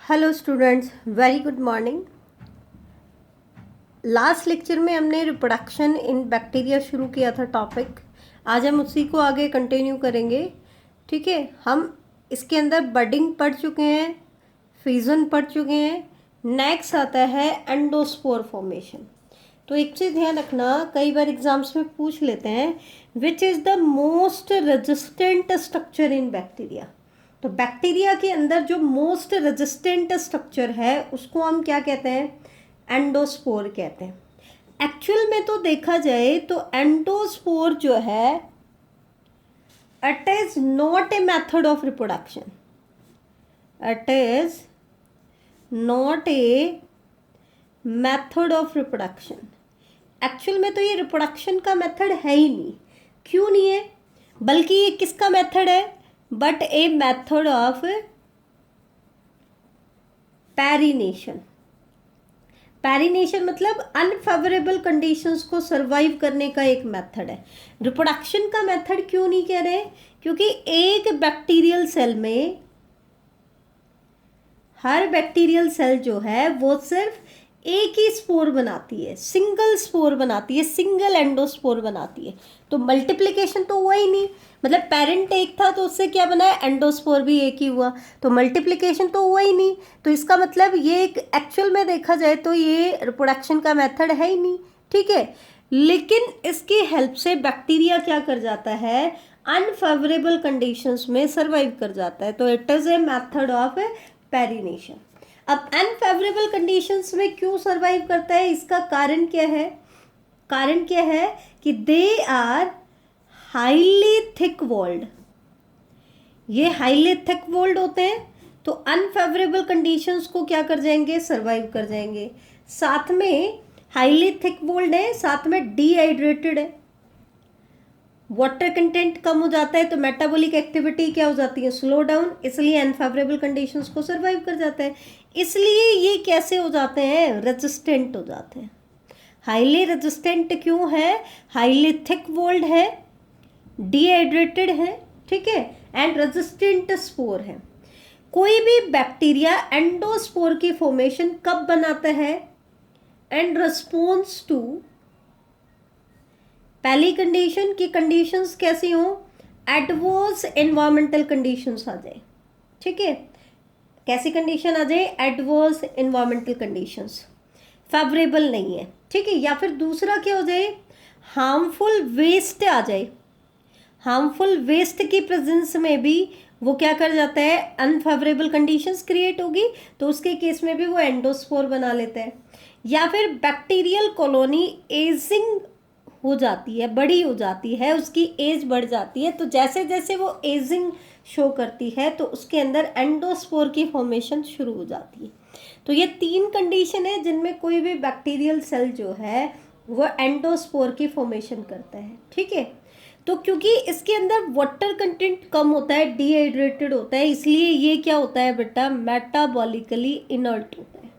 Hello students, very good morning. Last lecture में हमने reproduction in bacteria शुरू किया था टॉपिक। आज हम उसी को आगे कंटिन्यू करेंगे। ठीक है, हम इसके अंदर बडिंग पढ़ चुके हैं, फ्यूजन पढ़ चुके हैं। नेक्स्ट आता है एंडोस्पोर फॉर्मेशन। तो एक चीज़ ध्यान रखना, कई बार एग्जाम्स में पूछ लेते हैं which is the most resistant structure in bacteria. तो बैक्टीरिया के अंदर जो मोस्ट रेजिस्टेंट स्ट्रक्चर है उसको हम क्या कहते हैं? एंडोस्पोर कहते हैं। एक्चुअल में तो देखा जाए तो एंडोस्पोर जो है it is not a method of reproduction. It is not a method of reproduction. Actual में तो ये रिप्रोडक्शन का मेथड है ही नहीं। क्यों नहीं है? बल्कि ये किसका मेथड है? But a method of perennation. Perennation मतलब अनफेवरेबल कंडीशंस को सरवाइव करने का एक मेथड है। रिप्रोडक्शन का मेथड क्यों नहीं कह रहे? क्योंकि एक बैक्टीरियल सेल में, हर बैक्टीरियल सेल जो है वो सिर्फ एक ही स्पोर बनाती है, सिंगल स्पोर बनाती है, सिंगल एंडोस्पोर बनाती है। तो मल्टीप्लिकेशन तो हुआ ही नहीं। मतलब पेरेंट एक था तो उससे क्या बना है? एंडोस्पोर भी एक ही हुआ। तो मल्टीप्लिकेशन तो हुआ ही नहीं। तो इसका मतलब ये एक एक्चुअल में देखा जाए तो ये रिप्रोडक्शन का मेथड है ही नहीं। ठीक है, लेकिन इसकी हेल्प से बैक्टीरिया क्या कर जाता है? अनफेवरेबल कंडीशंस में सर्वाइव कर जाता है। तो it is a method of perennation. अब अनफेवरेबल कंडीशंस में क्यों सरवाइव करता है, इसका कारण क्या है? कारण क्या है कि they are highly thick walled. ये हाईली थिक वॉल्ड होते हैं तो अनफेवरेबल कंडीशंस को क्या कर जाएंगे? सरवाइव कर जाएंगे। साथ में हाईली थिक वॉल्ड है, साथ में डिहाइड्रेटेड है, वाटर कंटेंट कम हो जाता है तो मेटाबॉलिक एक्टिविटी क्या हो जाती है? Slow down. इसलिए अनफेवरेबल कंडीशंस को सरवाइव कर जाता है। इसलिए ये कैसे हो जाते हैं? रेजिस्टेंट हो जाते हैं। हाईली रेजिस्टेंट क्यों है? हाईली थिक वॉल्ड है, डिहाइड्रेटेड है, ठीक है, एंड रेजिस्टेंट स्पोर है। कोई भी बैक्टीरिया एंडोस्पोर की फॉर्मेशन कब बनाता है? एंड रिस्पॉन्स टू पहली कंडीशन की कंडीशंस कैसी हो? एडवर्स एनवायरमेंटल कंडीशंस आ जाए। ठीक है, कैसी कंडीशन आ जाए? एडवर्स एनवायरमेंटल कंडीशंस, फेवरेबल नहीं है। ठीक है, या फिर दूसरा क्या हो जाए? हार्मफुल वेस्ट आ जाए। हार्मफुल वेस्ट की प्रेजेंस में भी वो क्या कर जाता है? अनफेवरेबल कंडीशंस क्रिएट होगी, तो उसके केस में भी वो एंडोस्पोर बना लेता है। या फिर बैक्टीरियल कॉलोनी एजिंग हो जाती है, बड़ी हो जाती है, उसकी एज बढ़ जाती है। तो जैसे जैसे वो एजिंग शो करती है तो उसके अंदर एंडोस्पोर की फॉर्मेशन शुरू हो जाती है। तो ये तीन कंडीशन है जिनमें कोई भी बैक्टीरियल सेल जो है वो एंडोस्पोर की फॉर्मेशन करता है। ठीक है, तो क्योंकि इसके अंदर वाटर कंटेंट कम होता है, डिहाइड्रेटेड होता है, इसलिए ये क्या होता है बेटा? मेटाबॉलिकली इनर्ट होता है।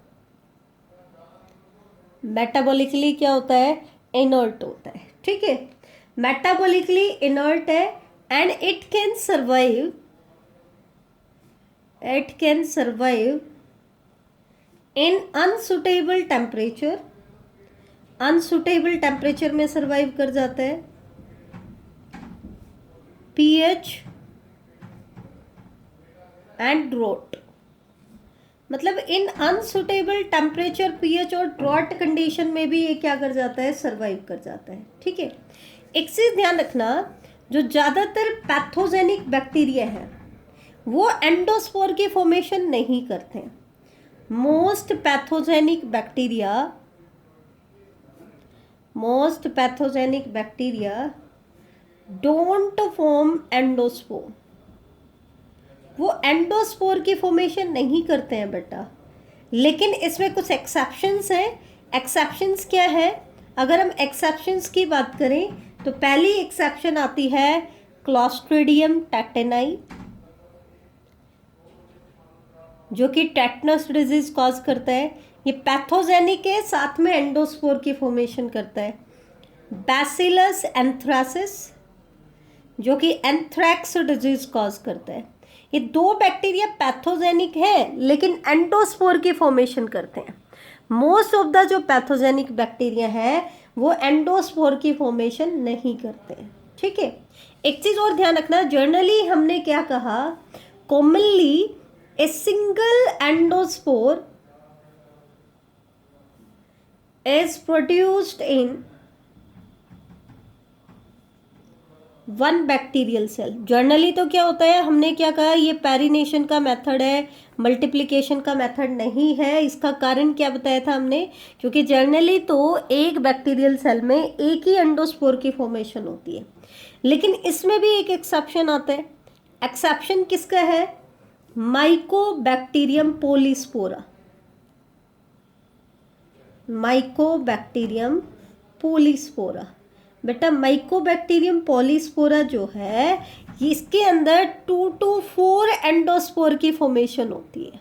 मेटाबॉलिकली क्या होता है? इनर्ट होता है। ठीक है, मेटाबॉलिकली इनर्ट है and it can survive in unsuitable temperature. Unsuitable temperature में सर्वाइव कर जाता है। पीएच एंड ड्रॉट, मतलब इन अनसुटेबल टेम्परेचर, पीएच और ड्रॉट कंडीशन में भी ये क्या कर जाता है? सर्वाइव कर जाता है। ठीक है, एक चीज ध्यान रखना, जो ज्यादातर पैथोजेनिक बैक्टीरिया है वो एंडोस्पोर की फॉर्मेशन नहीं करते हैं। Most pathogenic bacteria don't form endospore. वो एंडोस्पोर की फॉर्मेशन नहीं करते हैं बेटा। लेकिन इसमें कुछ एक्सेप्शंस हैं। एक्सेप्शंस क्या है? अगर हम एक्सेप्शंस की बात करें तो पहली एक्सेप्शन आती है क्लॉस्ट्रिडियम टेटेनाई, जो कि टेटनस डिजीज कॉज करता है। ये पैथोजेनिक है, साथ में एंडोस्पोर की फॉर्मेशन करता है। बैसिलस एंथ्रासिस, जो कि एंथ्रैक्स डिजीज कॉज करता है। ये दो बैक्टीरिया पैथोजेनिक है लेकिन एंडोस्पोर की फॉर्मेशन करते हैं। मोस्ट ऑफ द जो पैथोजेनिक बैक्टीरिया है वो एंडोस्पोर की फॉर्मेशन नहीं करते हैं। ठीक है, एक चीज और ध्यान रखना, जर्नली हमने क्या कहा, commonly a single endospore is produced in one bacterial cell. Generally तो क्या होता है, हमने क्या कहा, ये पैरिनेशन का मेथड है, मल्टीप्लिकेशन का मेथड नहीं है। इसका कारण क्या बताया था हमने, क्योंकि जर्नली तो एक बैक्टीरियल सेल में एक ही एंडोस्पोर की फॉर्मेशन होती है, लेकिन इसमें भी एक एक्सेप्शन आता है। एक्सेप्शन किसका है, माइकोबैक्टीरियम पॉलीस्पोरा। माइकोबैक्टीरियम पॉलीस्पोरा, बेटा माइकोबैक्टीरियम पॉलीस्पोरा जो है इसके अंदर 2 to 4 एंडोस्पोर की फॉर्मेशन होती है,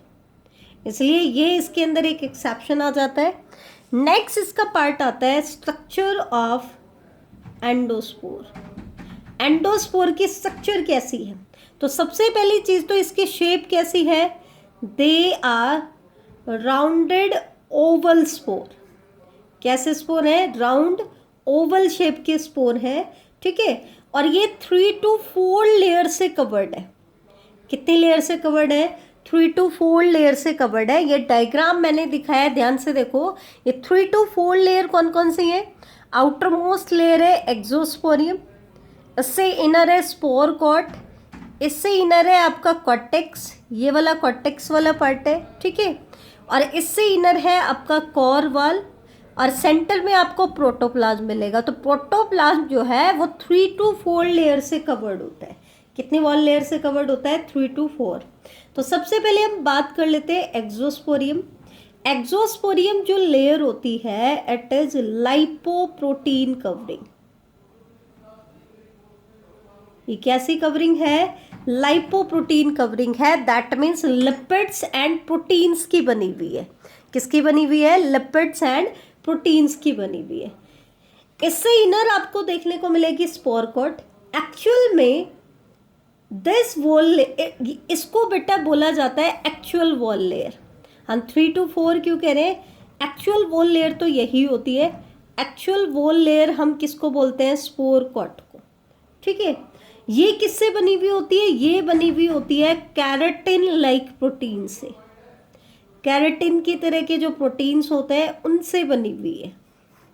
इसलिए ये इसके अंदर एक एक्सेप्शन आ जाता है। नेक्स्ट इसका पार्ट आता है स्ट्रक्चर ऑफ एंडोस्पोर। एंडोस्पोर की स्ट्रक्चर कैसी है, तो सबसे पहली चीज तो इसकी शेप कैसी है, they are rounded oval spore. कैसे स्पोर है, राउंड ओवल शेप के स्पोर है। ठीक है, और ये 3 to 4 लेयर से कवर्ड है। कितनी लेयर से कवर्ड है, 3 to 4 लेयर से कवर्ड है। ये डायग्राम मैंने दिखाया, ध्यान से देखो, ये 3 to 4 लेयर कौन कौन सी है, आउटर मोस्ट लेयर है एक्सोस्पोरियम, इससे इनर है स्पोर कॉट, इससे इनर है आपका कॉर्टेक्स, ये वाला कॉर्टेक्स वाला पार्ट है। ठीक है, और इससे इनर है आपका कोर वॉल, और सेंटर में आपको प्रोटोप्लाज्म मिलेगा। तो प्रोटोप्लाज्म जो है वो 3 to 4 लेयर से कवर्ड होता है। कितनी वॉल लेयर से कवर्ड होता है, 3 to 4। तो सबसे पहले हम बात कर लेते हैं एक्सोस्पोरियम। एक्सोस्पोरियम जो लेयर होती है इट इज लाइपोप्रोटीन कवरिंग। ये कैसी कवरिंग है, लाइपोप्रोटीन कवरिंग है। That means lipids and proteins की बनी हुई है। किसकी बनी हुई है, लिपिड्स एंड प्रोटीन्स की बनी हुई है। इससे इनर आपको देखने को मिलेगी स्पोर कॉट। एक्चुअल में दिस वॉल, इसको बेटा बोला जाता है एक्चुअल वॉल लेयर। हम 3 to 4 क्यों कह रहे हैं, एक्चुअल वॉल लेयर तो यही होती है। एक्चुअल वॉल लेयर हम किसको बोलते हैं, स्पोर कॉट को। ठीक है, ये किससे बनी हुई होती है, ये बनी हुई होती है कैरेटिन लाइक प्रोटीन से। कैरेटिन की तरह के जो प्रोटीन्स होते हैं उनसे बनी हुई है।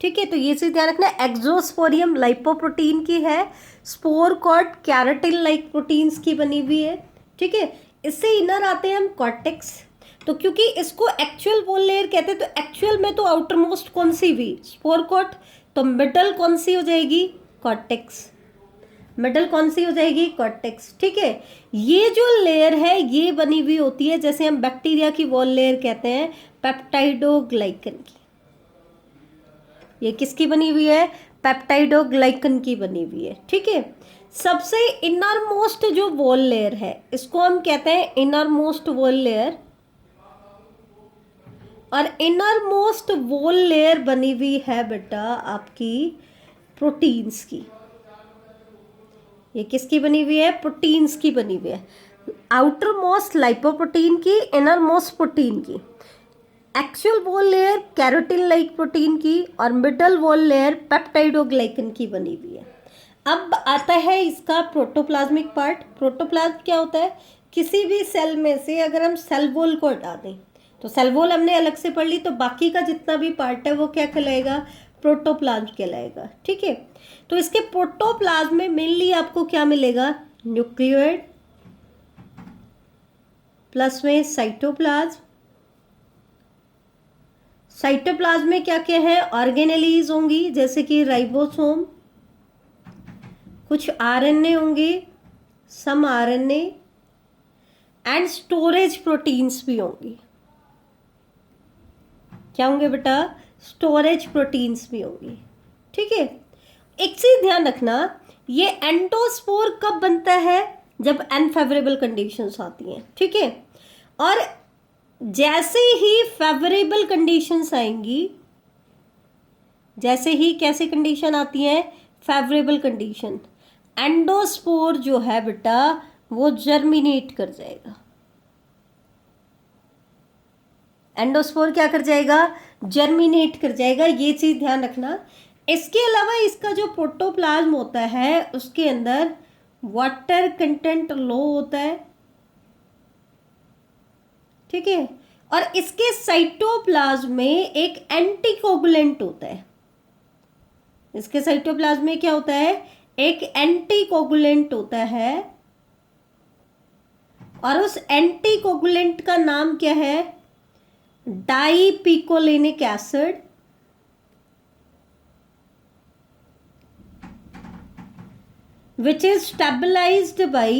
ठीक है, तो ये चीज ध्यान रखना, एक्सोस्पोरियम लाइपोप्रोटीन की है, spore coat keratin like proteins की बनी हुई है। ठीक है, इससे इनर आते हैं हम कॉर्टेक्स। तो क्योंकि इसको एक्चुअल वॉल लेयर कहते हैं, तो एक्चुअल में तो आउटर मोस्ट कौन सी हुई, स्पोर कॉट, तो मिडल कौन सी हो जाएगी, कॉर्टेक्स। मिडल कौन सी हो जाएगी, कॉर्टेक्स। ठीक है, ये जो लेयर है ये बनी हुई होती है, जैसे हम बैक्टीरिया की वॉल लेयर कहते हैं, पेप्टाइडोग्लाइकन की। ये किसकी बनी हुई है, पेप्टाइडोग्लाइकन की बनी हुई है। ठीक है, सबसे इनर मोस्ट जो वॉल लेयर है इसको हम कहते हैं इनर मोस्ट वॉल लेयर, और इनर मोस्ट वॉल लेयर बनी हुई है बेटा आपकी प्रोटीन्स की। ये किसकी बनी हुई है, प्रोटीन्स की बनी हुई है। आउटर मोस्ट लाइपोप्रोटीन की, इनर मोस्ट प्रोटीन की। Actual wall layer carotene like protein की, और मिडल वॉल लेयर पेप्टाइडोग्लाइकन की बनी हुई है। अब आता है इसका प्रोटोप्लाज्मिक पार्ट। प्रोटोप्लाज्म क्या होता है, किसी भी सेल में से अगर हम सेल वॉल को हटा दें, तो सेल वॉल हमने अलग से पढ़ ली, तो बाकी का जितना भी पार्ट है वो क्या कहलाएगा, प्रोटोप्लाज्म कहलाएगा। ठीक है, तो इसके प्रोटोप्लाज्म में मेनली आपको क्या मिलेगा, न्यूक्लियोइड प्लस में साइटोप्लाज्म। साइटोप्लाज्म में क्या क्या है, ऑर्गेनेलीज होंगी जैसे कि राइबोसोम, कुछ आरएनए होंगे, सम आरएनए, एंड स्टोरेज प्रोटीन्स भी होंगी। क्या होंगे बेटा, स्टोरेज प्रोटीन्स भी होंगी। ठीक है, एक चीज ध्यान रखना, ये एंडोस्पोर कब बनता है, जब अनफेवरेबल कंडीशंस आती हैं। ठीक है, और जैसे ही फेवरेबल कंडीशंस आएंगी, जैसे ही कैसी कंडीशन आती है, फेवरेबल कंडीशन, एंडोस्पोर जो है बेटा वो जर्मिनेट कर जाएगा। एंडोस्पोर क्या कर जाएगा? जर्मिनेट कर जाएगा। ये चीज ध्यान रखना। इसके अलावा इसका जो प्रोटोप्लाज्म होता है उसके अंदर वाटर कंटेंट लो होता है, ठीक है। और इसके साइटोप्लाज्म में एक एंटीकोगुलेंट होता है। इसके साइटोप्लाज्म में क्या होता है? एक एंटीकोगुलेंट होता है, और उस एंटीकोगुलेंट का नाम क्या है? Dipicolinic acid, which is stabilized by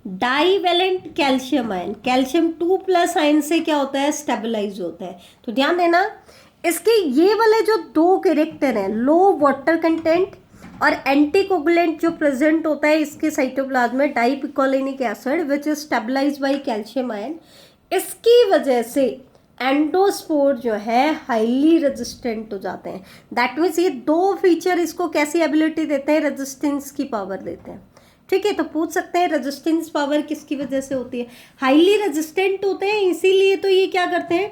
divalent calcium ion. Calcium 2+ ion से क्या होता है? स्टेबलाइज होता है। तो ध्यान देना, इसके ये वाले जो दो कैरेक्टर हैं, लो वाटर कंटेंट और एंटीकोगुलेंट जो प्रेजेंट होता है इसके साइटोप्लाज्म में, dipicolinic acid which is stabilised by calcium ion, इसकी वजह से एंडोस्पोर जो है हाईली रेजिस्टेंट हो जाते हैं। दैट मीन्स ये दो फीचर इसको कैसी एबिलिटी देते हैं? रेजिस्टेंस की पावर देते हैं, ठीक है। तो पूछ सकते हैं रेजिस्टेंस पावर किसकी वजह से होती है? हाईली रेजिस्टेंट होते हैं, इसीलिए तो ये क्या करते हैं?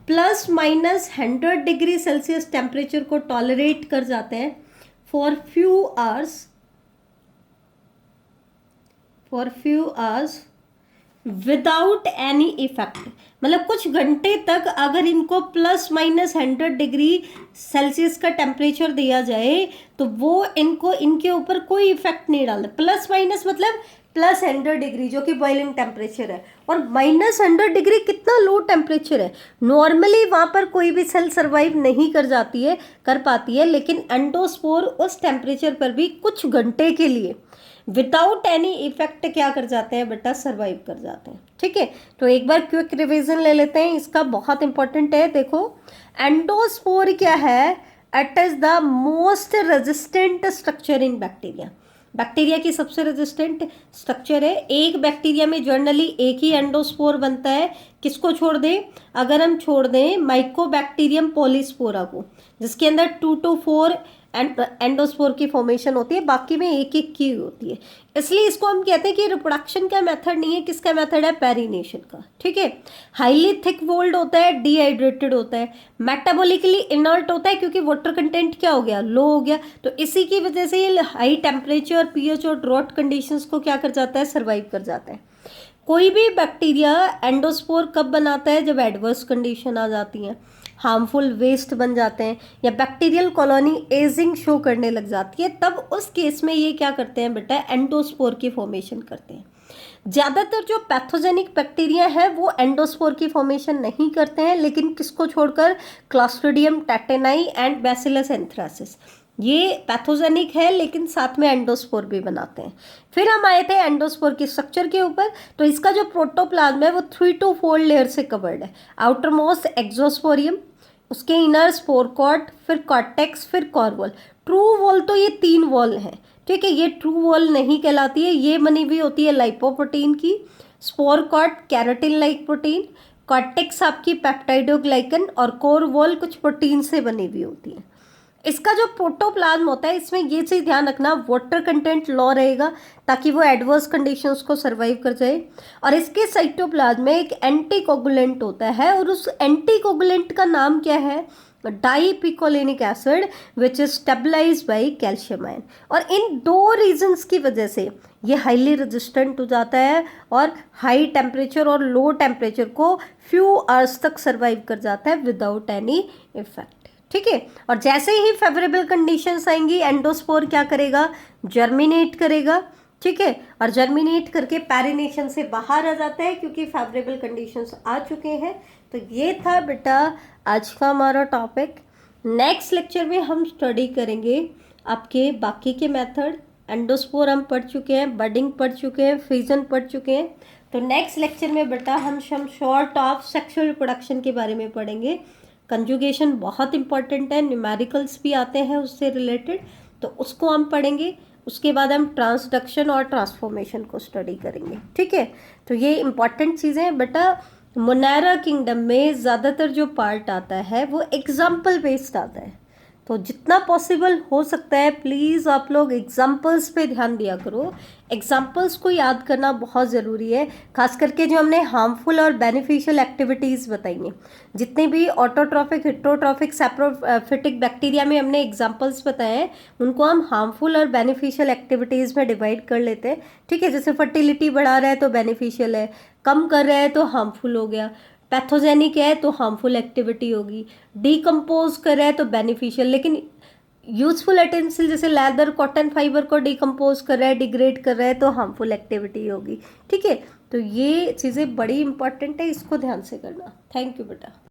+- 100 डिग्री सेल्सियस टेम्परेचर को टॉलरेट कर जाते हैं for few hours without any effect. मतलब कुछ घंटे तक अगर इनको +-100 डिग्री सेल्सियस का टेम्परेचर दिया जाए तो वो इनको इनके ऊपर कोई इफेक्ट नहीं डालता। प्लस माइनस मतलब +100 डिग्री जो कि बॉइलिंग टेम्परेचर है, और -100 डिग्री कितना लो टेम्परेचर है। नॉर्मली वहाँ पर कोई भी सेल सर्वाइव नहीं कर पाती है, लेकिन एंडोस्पोर उस टेम्परेचर पर भी कुछ घंटे के लिए विदाउट एनी इफेक्ट क्या कर जाते हैं बेटा? सर्वाइव कर जाते हैं, ठीक है। तो एक बार क्विक रिवीजन ले लेते हैं, इसका बहुत इंपॉर्टेंट है। देखो, एंडोस्पोर क्या है? It is the most resistant structure in bacteria. Bacteria की सबसे रेजिस्टेंट स्ट्रक्चर है। एक बैक्टीरिया में जनरली एक ही एंडोस्पोर बनता है। किसको छोड़ दें? अगर हम छोड़ दें माइकोबैक्टीरियम पॉलीस्पोरा को, जिसके अंदर 2 to 4 एंडोस्पोर की फॉर्मेशन होती है, बाकी में एक एक की होती है। इसलिए इसको हम कहते हैं कि रिप्रोडक्शन का मेथड नहीं है, किसका मेथड है? पेरिनेशन का, ठीक है। हाईली थिक वोल्ड होता है, डिहाइड्रेटेड होता है, मेटाबॉलिकली इनर्ट होता है क्योंकि वाटर कंटेंट क्या हो गया? लो हो गया। तो इसी की वजह से ये हाई टेम्परेचर, पीएच और ड्रॉट कंडीशंस को क्या कर जाता है? सर्वाइव कर जाता है। कोई भी बैक्टीरिया एंडोस्पोर कब बनाता है? जब एडवर्स कंडीशन आ जाती हैं, हार्मफुल वेस्ट बन जाते हैं, या बैक्टीरियल कॉलोनी एजिंग शो करने लग जाती है, तब उस केस में ये क्या करते हैं बेटा? एंडोस्पोर की फॉर्मेशन करते हैं। ज़्यादातर जो पैथोजेनिक बैक्टीरिया है वो एंडोस्पोर की फॉर्मेशन नहीं करते हैं, लेकिन किसको छोड़कर? क्लॉस्ट्रिडियम टेटेनाई एंड बैसिलस एंथ्रासिस, ये पैथोजेनिक है लेकिन साथ में एंडोस्पोर भी बनाते हैं। फिर हम आए थे एंडोस्पोर की स्ट्रक्चर के ऊपर। तो इसका जो प्रोटोप्लाज्म है वो 3 to 4 लेयर से कवर्ड है। आउटर मोस्ट एक्सोस्पोरियम, उसके इनर स्पोर कॉर्ड, फिर कॉर्टेक्स, फिर कॉर्वॉल। ट्रू वॉल तो ये 3 वॉल है, ठीक है। ये ट्रू वॉल नहीं कहलाती है, ये बनी हुई होती है लाइपोप्रोटीन की। Spore coat keratin like protein, cortex आपकी पेप्टाइडोग्लाइकन, और कोर वॉल कुछ प्रोटीन से बनी हुई होती है। इसका जो प्रोटोप्लाज्म होता है इसमें ये चीज़ ध्यान रखना, वाटर कंटेंट लो रहेगा ताकि वो एडवर्स कंडीशंस को सर्वाइव कर जाए। और इसके साइटोप्लाज्म में एक एंटीकोगुलेंट होता है, और उस एंटीकोगुलेंट का नाम क्या है? Dipicolinic acid which is stabilised by calcium ion. और इन दो रीजंस की वजह से ये हाईली रेजिस्टेंट हो जाता है और हाई टेम्परेचर और लो टेम्परेचर को फ्यू आवर्स तक सर्वाइव कर जाता है विदाउट एनी इफेक्ट, ठीक है। और जैसे ही फेवरेबल कंडीशंस आएंगी एंडोस्पोर क्या करेगा? जर्मिनेट करेगा, ठीक है। और जर्मिनेट करके पेरिनेशन से बाहर आ जाता है क्योंकि फेवरेबल कंडीशंस आ चुके हैं। तो ये था बेटा आज का हमारा टॉपिक। नेक्स्ट लेक्चर में हम स्टडी करेंगे आपके बाकी के मेथड। एंडोस्पोर हम पढ़ चुके हैं, बडिंग पढ़ चुके हैं, फ्यूजन पढ़ चुके हैं। तो नेक्स्ट लेक्चर में बेटा हम शॉर्ट ऑफ सेक्सुअल रिप्रोडक्शन के बारे में पढ़ेंगे। कंजुगेशन बहुत इंपॉर्टेंट है, न्यूमेरिकल्स भी आते हैं उससे रिलेटेड, तो उसको हम पढ़ेंगे। उसके बाद हम ट्रांसडक्शन और ट्रांसफॉर्मेशन को स्टडी करेंगे, ठीक है। तो ये इंपॉर्टेंट चीज़ें हैं बेटा। मोनेरा किंगडम में ज़्यादातर जो पार्ट आता है वो एग्जाम्पल बेस्ड आता है। तो जितना पॉसिबल हो सकता है प्लीज़ आप लोग एग्जाम्पल्स पे ध्यान दिया करो। एग्जाम्पल्स को याद करना बहुत ज़रूरी है, खास करके जो हमने हार्मफुल और बेनिफिशियल एक्टिविटीज़ बताई हैं। जितने भी ऑटोट्रॉफिक, हिट्रोट्रॉफिक, सैप्रोफिटिक बैक्टीरिया में हमने एग्जाम्पल्स बताए हैं, उनको हम हार्मफुल और बेनिफिशियल एक्टिविटीज़ में डिवाइड कर लेते हैं। ठीक है, जैसे फर्टिलिटी बढ़ा रहा है तो बेनिफिशियल है, कम कर रहा है तो हार्मफुल हो गया, पैथोजेनिक है तो हार्मफुल एक्टिविटी होगी, डीकम्पोज कर रहा है तो बेनिफिशियल। लेकिन यूजफुल यूटेंसिल जैसे लेदर, कॉटन फाइबर को डीकम्पोज कर रहा है, डिग्रेड कर रहा है तो हार्मफुल एक्टिविटी होगी। ठीक है, तो ये चीज़ें बड़ी इंपॉर्टेंट है, इसको ध्यान से करना। थैंक यू बेटा।